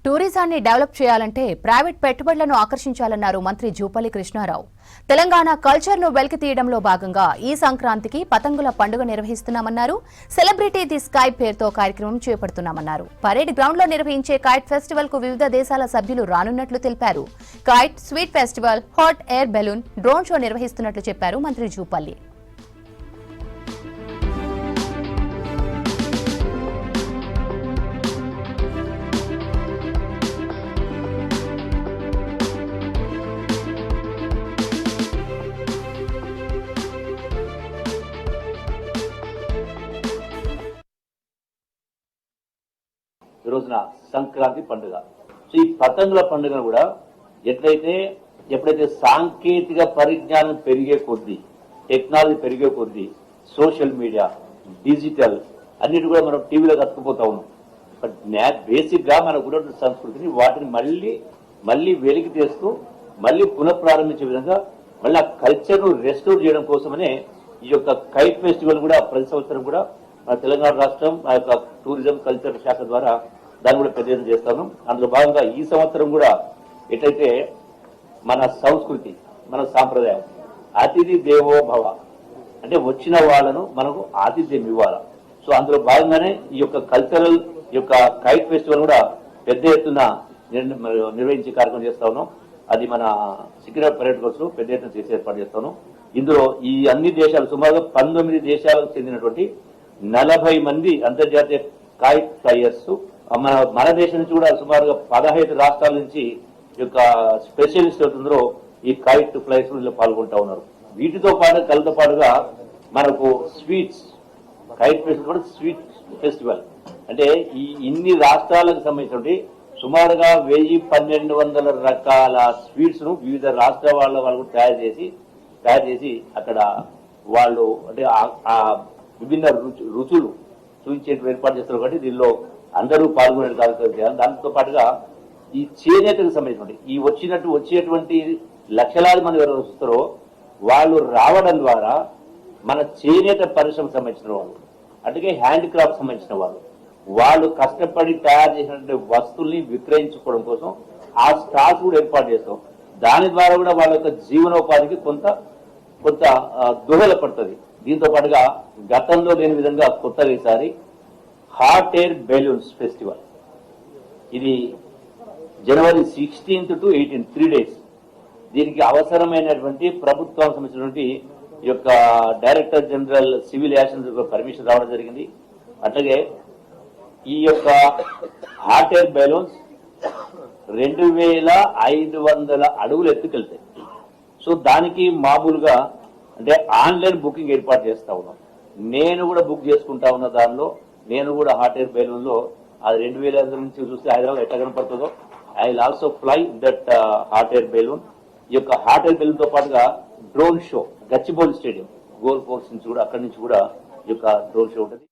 టూరిజాన్ని develop చేయాలంటే private పెట్టుబడులను ఆకర్షించాలన్నారు మంత్రి జూపల్లి కృష్ణారావు. తెలంగాణ కల్చర్ను వెలికి తీయడంలో భాగంగా ఈ సంక్రాంతికి పతంగుల పండుగ నిర్వహిస్తున్నామన్నారు. సెలబ్రిటీ ది స్కై పేరుతో కార్యక్రమం చేపడుతున్నామన్నారు. పరేడ్ గ్రౌండ్ లో నిర్వహించే కైట్ ఫెస్టివల్ కు వివిధ దేశాల సభ్యులు రానున్నట్లు తెలిపారు. Kite, sweet festival, hot air balloon, drone show నిర్వహిస్తున్నట్లు చెప్పారు మంత్రి జూపల్లి. ఈ రోజున సంక్రాంతి పండుగ. సో ఈ పతంగుల పండుగను కూడా ఎప్పుడైతే సాంకేతిక పరిజ్ఞానం పెరిగే కొద్దీ, టెక్నాలజీ పెరిగే కొద్దీ, సోషల్ మీడియా, డిజిటల్ అన్నిటి కూడా మనం టీవీలో కట్టుకుపోతా ఉన్నాం. బట్ బేసిక్ గా మనకు ఉన్నటువంటి సంస్కృతిని వాటిని మళ్ళీ వెలికి తెస్తూ మళ్ళీ పునఃప్రారంభించే విధంగా మళ్ళీ ఆ కల్చర్ ను రెస్టోర్ చేయడం కోసమనే ఈ యొక్క కైట్ ఫెస్టివల్ కూడా ప్రతి సంవత్సరం కూడా మన తెలంగాణ రాష్ట్రం ఆ యొక్క టూరిజం కల్చర్ శాఖ ద్వారా దాన్ని కూడా పెద్ద ఎత్తున చేస్తాను. అందులో భాగంగా ఈ సంవత్సరం కూడా ఎట్లయితే మన సంస్కృతి, మన సాంప్రదాయం అతిథి దేవో భవ అంటే వచ్చిన వాళ్ళను మనకు ఆతిథ్యం ఇవ్వాలి. సో అందులో భాగంగానే ఈ యొక్క కల్చరల్ ఈ యొక్క కైట్ ఫెస్టివల్ కూడా పెద్ద ఎత్తున నిర్వహించే కార్యక్రమం చేస్తా ఉన్నాం. అది మన సికింద్రాబాద్ పర్యాటకులు పెద్ద ఎత్తున చేసే ఏర్పాటు చేస్తాను. ఇందులో ఈ అన్ని దేశాలు సుమారుగా 19 దేశాలకు చెందినటువంటి 40 మంది అంతర్జాతీయ కైట్ ఫ్లైయర్స్, మన దేశం నుంచి కూడా సుమారుగా 15 రాష్ట్రాల నుంచి ఈ యొక్క స్పెషలిస్ట్ అవుతుందో ఈ కైట్ ఫ్లైయర్స్ పాల్గొంటా ఉన్నారు. వీటితో పాటుగా మనకు స్వీట్స్, కైట్ ఫెస్టివల్ కూడా స్వీట్ ఫెస్టివల్ అంటే ఈ ఇన్ని రాష్ట్రాలకు సంబంధించినటువంటి సుమారుగా 1000-1200 రకాల స్వీట్స్ ను వివిధ రాష్ట్రాల వాళ్ళు తయారు చేసి అక్కడ వాళ్ళు అంటే ఆ విభిన్న రుచులు చూపించే ఏర్పాటు చేస్తారు. కాబట్టి దీనిలో అందరూ పాల్గొనే కార్యక్రమం చేయాలి. దాంతో పాటుగా ఈ చేనేతకు సంబంధించినటువంటి ఈ వచ్చేటువంటి లక్షలాది మంది ఎవరు వస్తారో వాళ్ళు రావడం ద్వారా మన చేనేత పరిశ్రమకు సంబంధించిన వాళ్ళు, అంటే హ్యాండ్ క్రాఫ్ట్ సంబంధించిన వాళ్ళు కష్టపడి తయారు చేసినటువంటి వస్తువుల్ని విక్రయించుకోవడం కోసం ఆ స్టాల్స్ కూడా ఏర్పాటు చేస్తాం. దాని ద్వారా కూడా వాళ్ళ యొక్క జీవనోపాధికి కొంత దోహదపడుతుంది. దీంతో పాటుగా గతంలో లేని విధంగా కొత్తగా ఈసారి హాట్ ఎయిర్ బెలూన్స్ ఫెస్టివల్, ఇది జనవరి 16th to 18th 3 days. దీనికి అవసరమైనటువంటి ప్రభుత్వానికి సంబంధించినటువంటి ఈ యొక్క director general civil action permission రావడం జరిగింది. అట్లాగే ఈ యొక్క హాట్ ఎయిర్ బెలూన్స్ 2500 అడుగులు ఎత్తుకెళ్తాయి. సో దానికి మామూలుగా అంటే ఆన్లైన్ బుకింగ్ ఏర్పాటు చేస్తా ఉన్నాం. నేను కూడా బుక్ చేసుకుంటా ఉన్న దానిలో నేను కూడా హాట్ ఎయిర్ బెలూన్ లో అది 2500 నుంచి చూస్తే హైదరాబాద్ ఎట్లా కనపడుతుందో I will also fly that hot air balloon. ఈ యొక్క హాట్ ఎయిర్ బెలూన్ తో పాటుగా drone show Gachibowli stadium golf course నుంచి కూడా అక్కడి నుంచి కూడా ఈ యొక్క డ్రోన్ షో ఉంటుంది.